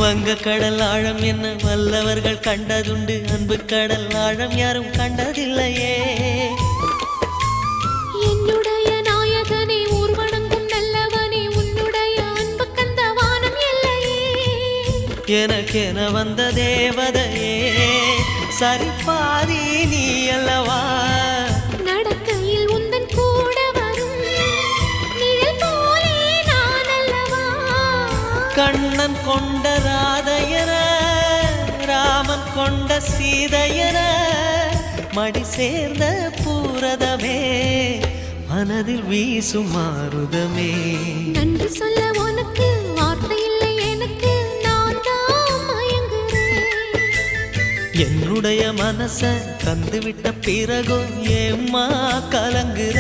வங்க கடல் ஆழம் என்ன வல்லவர்கள் கண்டதுண்டு, அன்பு கடல் ஆழம் யாரும் கண்டதில்லையே. என்னுடைய நாயகனே ஊர்வணங்கும் நல்லவனே, உன்னுடைய அன்பு கந்த வானம் எல்லையே. எனக்கென வந்த தேவதையே சரிபாதி நீ அல்லவா. நடக்கையில் உந்தன் கூட வரும் நிழல் போலே நான் அல்லவா. கண்ணன் கொண்ட ராதையர ராமன் கொண்ட சீதையர மடி சேர்ந்த பூரதமே மனதில் வீசும் மாருதமே. நன்றி சொல்ல உனக்கு வார்த்தை இல்லை எனக்கு, நான் தான் மயங்குறேன். என்னுடைய மனச தந்துவிட்ட பிறகும் ஏம்மா கலங்குற.